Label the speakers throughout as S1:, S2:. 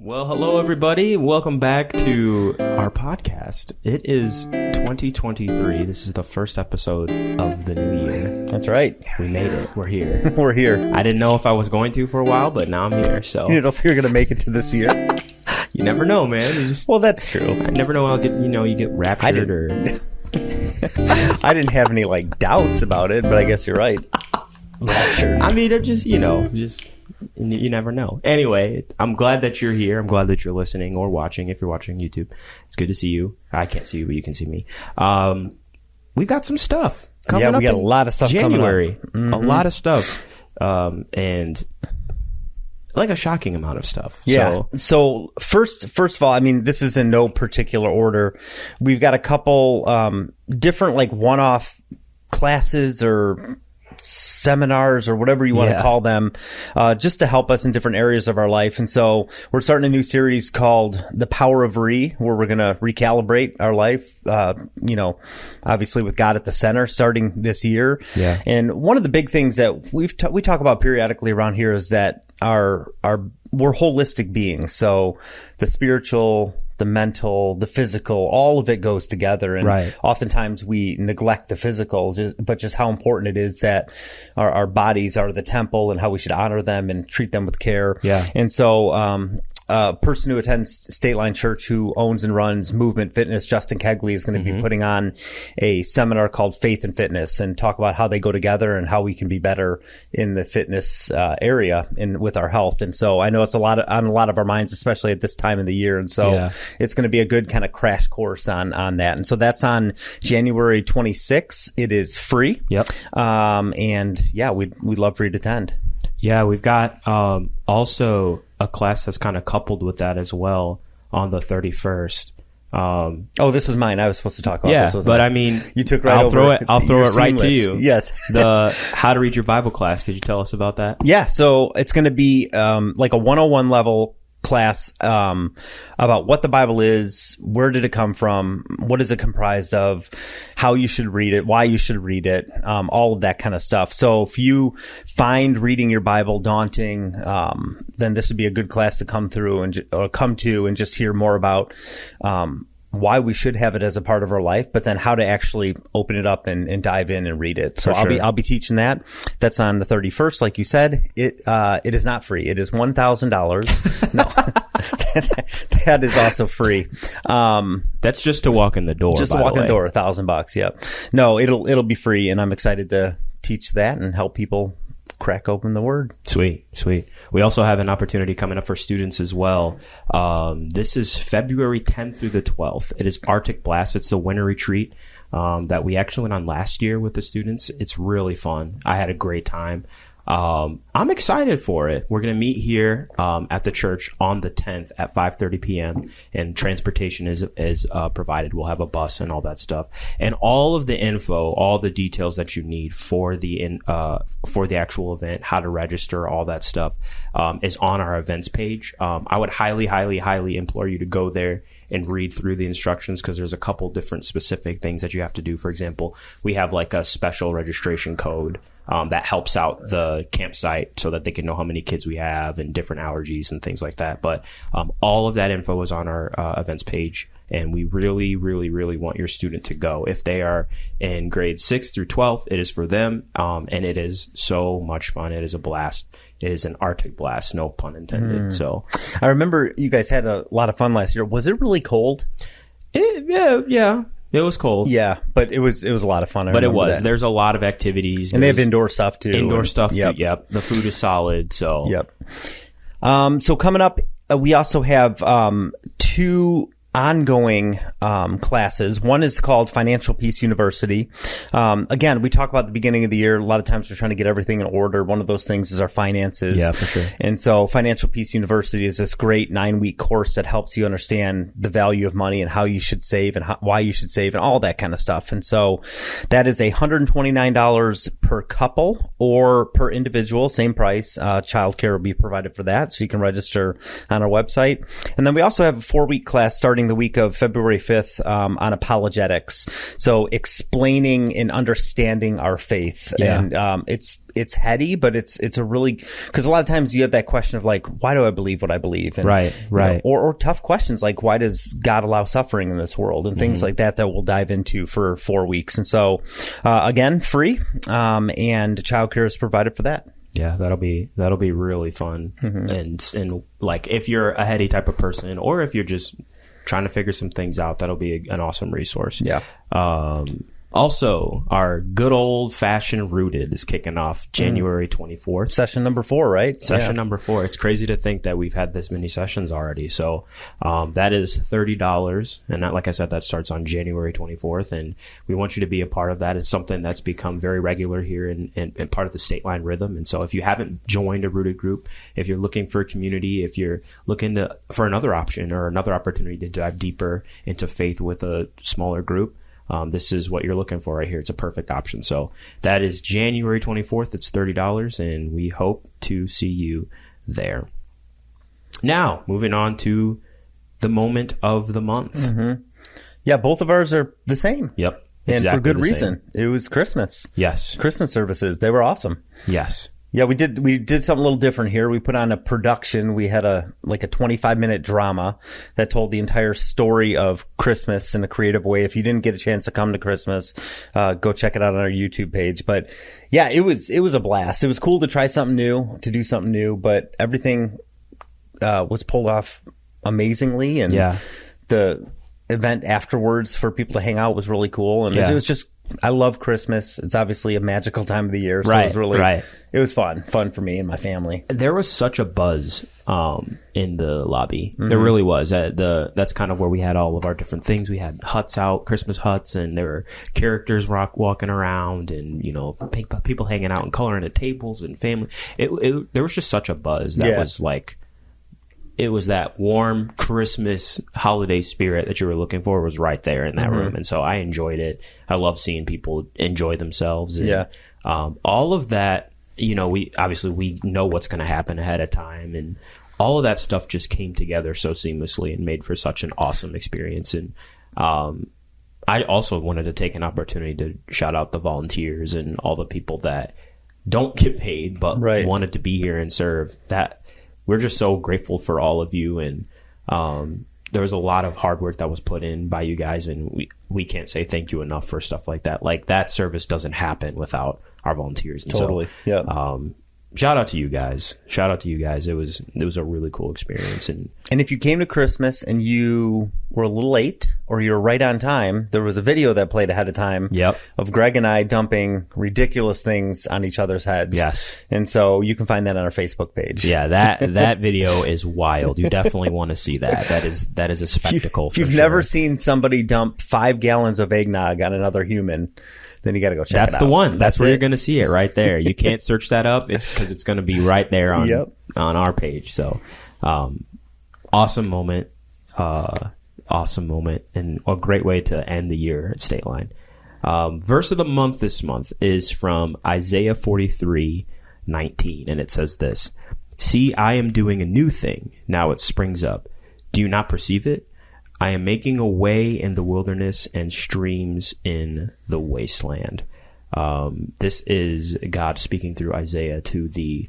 S1: Well, hello, everybody. Welcome back to our podcast. It is 2023. This is the first episode of the new year.
S2: That's right.
S1: We made it. We're here.
S2: We're here.
S1: I didn't know if I was going to for a while, but now I'm here. So
S2: You don't know if you're going to make it to this year.
S1: you never know, man. You just,
S2: Well, that's true.
S1: I never know. I'll get, you get raptured or.
S2: I didn't have any doubts about it, but I guess you're right. Raptured.
S1: I mean, I'm just, you never know. Anyway, I'm glad that you're here. I'm glad that you're listening or watching. If you're watching YouTube, it's good to see you. I can't see you, but you can see me. We've got some stuff coming up.
S2: Yeah, we got a lot of stuff
S1: January.
S2: coming up.
S1: A lot of stuff. And like a shocking amount of stuff.
S2: Yeah. So first of all, I mean, this is in no particular order. We've got a couple different one-off classes or seminars or whatever you want to call them, just to help us in different areas of our life. And so we're starting a new series called The Power of Re, where we're going to recalibrate our life, obviously with God at the center starting this year.
S1: Yeah.
S2: And one of the big things that we talk about periodically around here is that we're holistic beings. So the spiritual, the mental, the physical, all of it goes together. And oftentimes we neglect the physical, but just how important it is that our bodies are the temple and how we should honor them and treat them with care.
S1: Yeah.
S2: And so, a person who attends State Line Church who owns and runs Movement Fitness, Justin Kegley, is going to be putting on a seminar called Faith and Fitness and talk about how they go together and how we can be better in the fitness area and with our health. And so I know it's on a lot of our minds, especially at this time of the year. And so it's going to be a good kind of crash course on that. And so that's on January 26th. It is free.
S1: Yep.
S2: We'd love for you to attend.
S1: Yeah, we've got also a class that's kind of coupled with that as well on the 31st.
S2: This was mine. I was supposed to talk about this.
S1: But I mean,
S2: you took right
S1: I'll
S2: over
S1: I'll throw it right to you.
S2: Yes.
S1: The How to Read Your Bible class. Could you tell us about that?
S2: Yeah. So it's going to be like a 101 level class about what the Bible is, where did it come from, what is it comprised of, how you should read it, why you should read it, all of that kind of stuff. So if you find reading your Bible daunting, then this would be a good class to come through and come to and just hear more about why we should have it as a part of our life, but then how to actually open it up and dive in and read it. So I'll be teaching that. That's on the 31st. Like you said, it is not free. It is $1,000. No, that is also free.
S1: That's just to walk in the door.
S2: Just to walk in the door, $1,000. Yep. No, it'll be free, and I'm excited to teach that and help people crack open the word.
S1: Sweet. We also have an opportunity coming up for students as well. This is February 10th through the 12th. It is Arctic Blast. It's the winter retreat that we actually went on last year with the students. It's really fun. I had a great time. I'm excited for it. We're going to meet here at the church on the 10th at 5:30 p.m. and transportation is provided. We'll have a bus and all that stuff. And all of the info, all the details that you need for the actual event, how to register, all that stuff is on our events page. I would highly, highly, highly implore you to go there and read through the instructions, because there's a couple different specific things that you have to do. For example, we have like a special registration code that helps out the campsite so that they can know how many kids we have and different allergies and things like that. But all of that info is on our events page, and we really, really, really want your student to go. If they are in grades 6 through 12, it is for them, and it is so much fun. It is a blast. It is an Arctic blast, no pun intended. So
S2: I remember you guys had a lot of fun last year. Was it really cold?
S1: Yeah. It was cold.
S2: Yeah, but it was a lot of fun.
S1: But it was. That. There's a lot of activities.
S2: And they have indoor stuff too.
S1: Yep. The food is solid. So.
S2: Yep. So coming up, we also have two ongoing classes. One is called Financial Peace University. Again, we talk about the beginning of the year. A lot of times we're trying to get everything in order. One of those things is our finances.
S1: Yeah, for sure.
S2: And so Financial Peace University is this great 9-week course that helps you understand the value of money and how you should save and why you should save and all that kind of stuff. And so that is $129 per couple or per individual, same price. Childcare will be provided for that, so you can register on our website. And then we also have a 4-week class starting the week of February 5th on apologetics. So explaining and understanding our faith.
S1: Yeah.
S2: And it's it's heady, but it's a really, because a lot of times you have that question of like, why do I believe what I believe? And,
S1: Right.
S2: or tough questions like, why does God allow suffering in this world, and things like that we'll dive into for 4 weeks. And so, again, free, and childcare is provided for that.
S1: Yeah, that'll be really fun. And like if you're a heady type of person, or if you're just trying to figure some things out, that'll be an awesome resource.
S2: Yeah.
S1: Also, our good old fashioned Rooted is kicking off January 24th.
S2: Session number 4, right?
S1: Session number 4. It's crazy to think that we've had this many sessions already. So that is $30. And that, like I said, that starts on January 24th. And we want you to be a part of that. It's something that's become very regular here and part of the State Line Rhythm. And so if you haven't joined a Rooted group, if you're looking for a community, if you're looking for another option or another opportunity to dive deeper into faith with a smaller group, this is what you're looking for right here. It's a perfect option. So that is January 24th. It's $30, and we hope to see you there. Now, moving on to the moment of the month.
S2: Yeah, both of ours are the same.
S1: Yep.
S2: And
S1: exactly
S2: for good
S1: the
S2: reason.
S1: same.
S2: It was Christmas.
S1: Yes.
S2: Christmas services. They were awesome.
S1: Yes.
S2: Yeah, we did something a little different here. We put on a production. We had a 25-minute drama that told the entire story of Christmas in a creative way. If you didn't get a chance to come to Christmas, go check it out on our YouTube page. But yeah, it was a blast. It was cool to try something new, to do something new, but everything was pulled off amazingly, and the event afterwards for people to hang out was really cool. And it was just, I love Christmas. It's obviously a magical time of the year. So it was really, it was fun for me and my family.
S1: There was such a buzz in the lobby. There really was. That's kind of where we had all of our different things. We had huts out, Christmas huts, and there were characters walking around, and people hanging out and coloring at tables and family. There was just such a buzz that was like, it was that warm Christmas holiday spirit that you were looking for was right there in that room. And so I enjoyed it. I love seeing people enjoy themselves. And, all of that, we know what's going to happen ahead of time. And all of that stuff just came together so seamlessly and made for such an awesome experience. And I also wanted to take an opportunity to shout out the volunteers and all the people that don't get paid but wanted to be here and serve. That we're just so grateful for all of you, and there was a lot of hard work that was put in by you guys, and we can't say thank you enough for stuff like that. Like, that service doesn't happen without our volunteers. And so, shout out to you guys. It was a really cool experience. And
S2: if you came to Christmas and you were a little late or you were right on time, there was a video that played ahead of time of Greg and I dumping ridiculous things on each other's heads.
S1: Yes.
S2: And so you can find that on our Facebook page.
S1: Yeah, that video is wild. You definitely want to see that. That is a spectacle.
S2: If you've never seen somebody dump 5 gallons of eggnog on another human, then you got to go check it out.
S1: That's the one. That's where you're going to see it right there. You can't search that up. It's because it's going to be right there on our page. So, awesome moment. And a great way to end the year at State Line. Verse of the month this month is from Isaiah 43:19, and it says this: "See, I am doing a new thing. Now it springs up. Do you not perceive it? I am making a way in the wilderness and streams in the wasteland." This is God speaking through Isaiah to the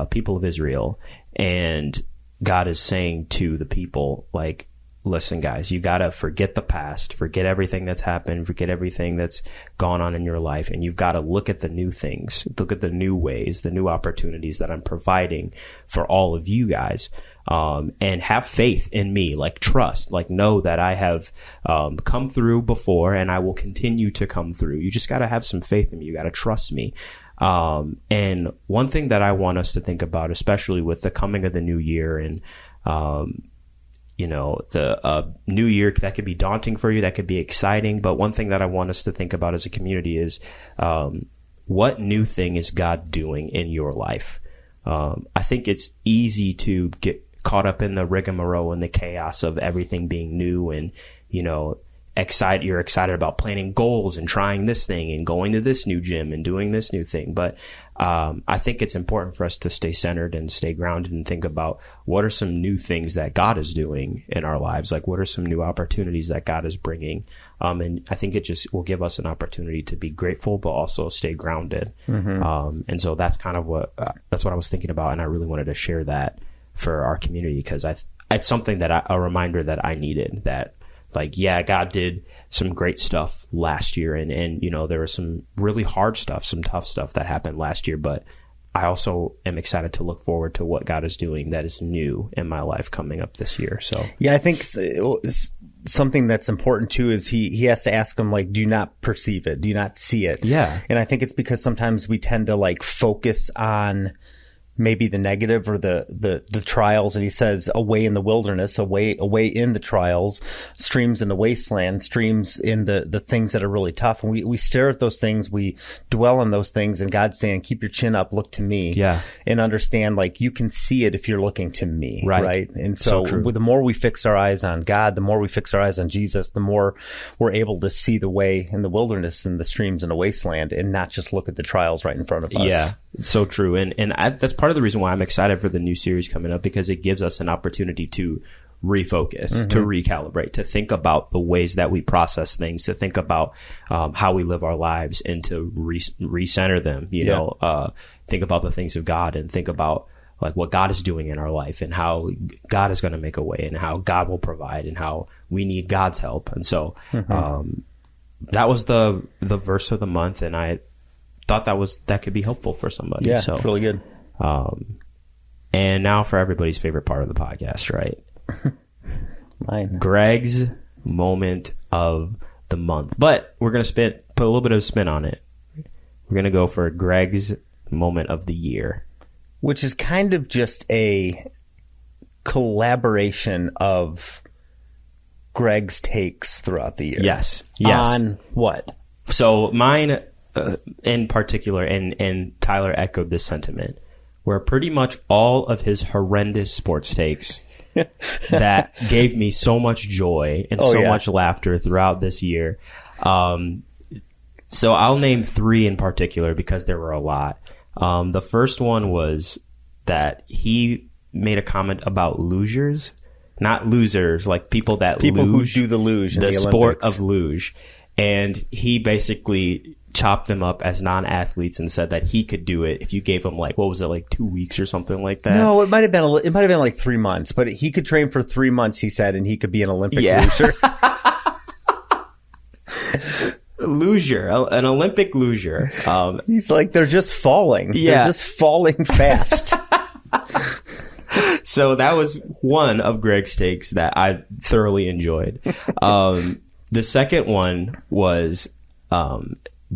S1: people of Israel. And God is saying to the people, like, listen, guys, you got to forget the past, forget everything that's happened, forget everything that's gone on in your life. And you've got to look at the new things, look at the new ways, the new opportunities that I'm providing for all of you guys. And have faith in me, like trust, like know that I have come through before and I will continue to come through. You just got to have some faith in me. You got to trust me. And one thing that I want us to think about, especially with the coming of the new year and, the new year, that could be daunting for you. That could be exciting. But one thing that I want us to think about as a community is what new thing is God doing in your life? I think it's easy to get caught up in the rigmarole and the chaos of everything being new and, you're excited about planning goals and trying this thing and going to this new gym and doing this new thing. But I think it's important for us to stay centered and stay grounded and think about what are some new things that God is doing in our lives? Like, what are some new opportunities that God is bringing? And I think it just will give us an opportunity to be grateful, but also stay grounded. And so that's kind of that's what I was thinking about. And I really wanted to share that for our community, because it's something that a reminder that I needed, that like, yeah, God did some great stuff last year. And, you know, there was some really hard stuff, some tough stuff that happened last year. But I also am excited to look forward to what God is doing that is new in my life coming up this year. So,
S2: yeah, I think it's something that's important too is he has to ask them, like, do you not perceive it? Do you not see it?
S1: Yeah.
S2: And I think it's because sometimes we tend to like focus on maybe the negative or the trials. And he says, away in the wilderness, away in the trials, streams in the wasteland, streams in the things that are really tough. And we stare at those things, we dwell on those things, and God's saying, keep your chin up, look to me.
S1: Yeah.
S2: And understand, like, you can see it if you're looking to me. Right. And so the more we fix our eyes on God, the more we fix our eyes on Jesus, the more we're able to see the way in the wilderness and the streams in the wasteland, and not just look at the trials right in front of us.
S1: Yeah. It's so true. And that's part of the reason why I'm excited for the new series coming up, because it gives us an opportunity to refocus, to recalibrate, to think about the ways that we process things, to think about how we live our lives, and to recenter them, you know, think about the things of God, and think about like what God is doing in our life, and how God is going to make a way, and how God will provide, and how we need God's help. And so that was the verse of the month, and I thought that could be helpful for somebody.
S2: Yeah,
S1: so
S2: it's really good.
S1: And now for everybody's favorite part of the podcast, right?
S2: Mine.
S1: Greg's moment of the month. But we're going to put a little bit of spin on it. We're going to go for Greg's moment of the year,
S2: which is kind of just a collaboration of Greg's takes throughout the year.
S1: Yes.
S2: On what?
S1: So mine in particular, and Tyler echoed this sentiment, were pretty much all of his horrendous sports takes that gave me so much joy and much laughter throughout this year. So I'll name three in particular because there were a lot. The first one was that he made a comment about losers, not losers, like people
S2: who do the luge in the
S1: sport of luge. And he basically chopped them up as non-athletes and said that he could do it if you gave him, like, what was it, like 2 weeks or something like that?
S2: No, it might have been like 3 months, but he could train for 3 months, he said, and he could be an Olympic luger.
S1: An Olympic luger.
S2: He's like, they're just falling.
S1: Yeah.
S2: They're just falling fast.
S1: So that was one of Greg's takes that I thoroughly enjoyed. The second one was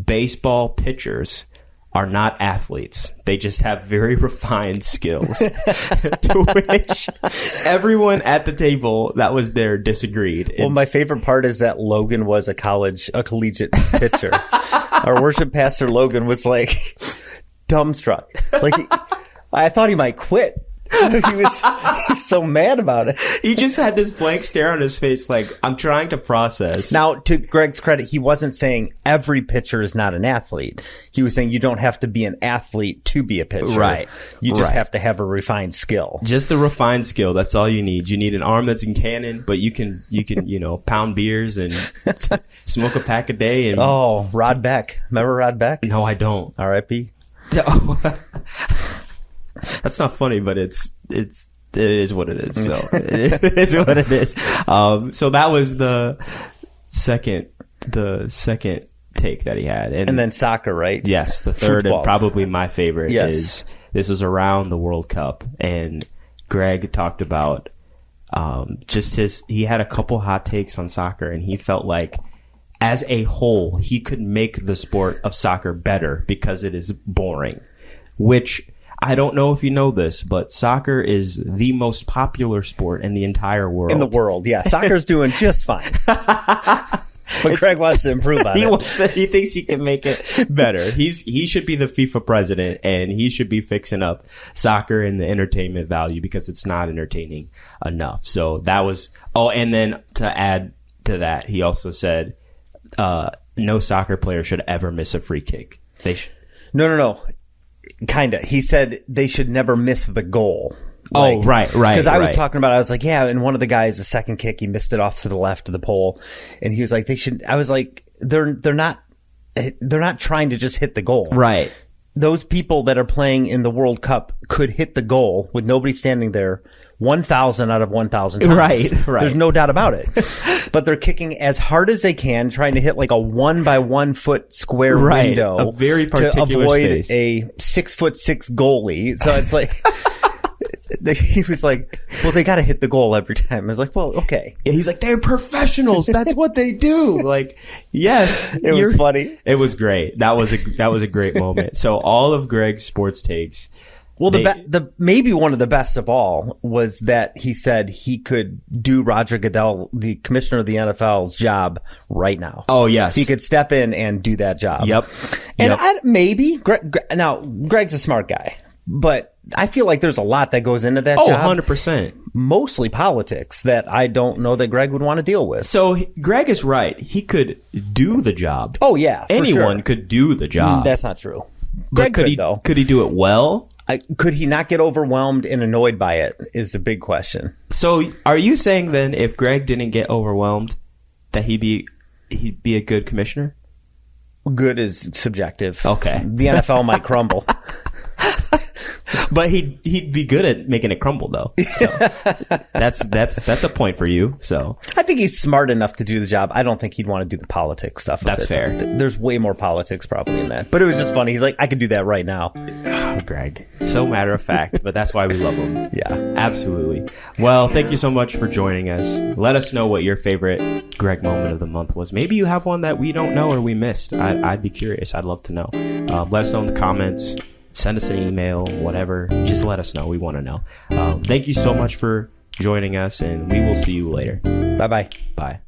S1: baseball pitchers are not athletes. They just have very refined skills. To which everyone at the table that was there disagreed.
S2: Well, my favorite part is that Logan was a collegiate pitcher. Our worship pastor Logan was like dumbstruck. Like, I thought he might quit. He was so mad about it.
S1: He just had this blank stare on his face, like, I'm trying to process.
S2: Now, to Greg's credit, he wasn't saying every pitcher is not an athlete. He was saying you don't have to be an athlete to be a pitcher.
S1: Right.
S2: You just have to have a refined skill.
S1: Just a refined skill. That's all you need. You need an arm that's in cannon, but you can pound beers and smoke a pack a day. And
S2: Rod Beck. Remember Rod Beck?
S1: No, I don't.
S2: R.I.P.
S1: That's not funny, but it is what it is. So it is what it is. So that was the second take that he had, and then
S2: soccer, right?
S1: Yes, the third
S2: Football.
S1: And probably my favorite is this was around the World Cup, and Greg talked about he had a couple hot takes on soccer, and he felt like as a whole he could make the sport of soccer better because it is boring, which I don't know if you know this, but soccer is the most popular sport in the entire world.
S2: In the world, yeah. Soccer's doing just fine. But Greg wants to improve on it.
S1: He thinks he can make it better. He should be the FIFA president, and he should be fixing up soccer and the entertainment value because it's not entertaining enough. So that was, and then to add to that, he also said, no soccer player should ever miss a free kick.
S2: No. Kinda. He said they should never miss the goal.
S1: Right.
S2: Because I was talking about, I was like, yeah, and one of the guys, the second kick, he missed it off to the left of the pole, and he was like, they should. I was like, they're not trying to just hit the goal.
S1: Right.
S2: Those people that are playing in the World Cup could hit the goal with nobody standing there 1,000 out of 1,000 times.
S1: Right.
S2: There's no doubt about it. But they're kicking as hard as they can, trying to hit like a 1 by 1 foot square window.
S1: A very particular
S2: to avoid
S1: space.
S2: a 6'6" goalie. So it's like... He was like, well, they got to hit the goal every time. I was like, well, okay.
S1: Yeah, he's like, they're professionals. That's what they do. Like, yes.
S2: It was funny.
S1: It was great. That was a great moment. So all of Greg's sports takes.
S2: Well, the maybe one of the best of all was that he said he could do Roger Goodell, the commissioner of the NFL's job right now.
S1: Oh, yes.
S2: He could step in and do that job.
S1: Yep.
S2: And maybe, now, Greg's a smart guy, but I feel like there's a lot that goes into that job.
S1: 100%.
S2: Mostly politics that I don't know that Greg would want to deal with.
S1: So Greg is right. He could do the job.
S2: Oh, yeah.
S1: Anyone could do the job.
S2: That's not true. Greg could, though.
S1: Could he do it well?
S2: Could he not get overwhelmed and annoyed by it is the big question.
S1: So are you saying then if Greg didn't get overwhelmed that he'd be a good commissioner?
S2: Good is subjective.
S1: Okay.
S2: The NFL might crumble.
S1: But he'd be good at making it crumble, though. So that's a point for you. So
S2: I think he's smart enough to do the job. I don't think he'd want to do the politics stuff.
S1: That's fair.
S2: There's way more politics probably in that. But it was just funny. He's like, I could do that right now.
S1: Oh, Greg, so matter of fact, but that's why we love him.
S2: Yeah,
S1: absolutely. Well, thank you so much for joining us. Let us know what your favorite Greg moment of the month was. Maybe you have one that we don't know or we missed. I'd be curious. I'd love to know. Let us know in the comments. Send us an email, whatever. Just let us know. We want to know. Thank you so much for joining us, and we will see you later.
S2: Bye-bye.
S1: Bye.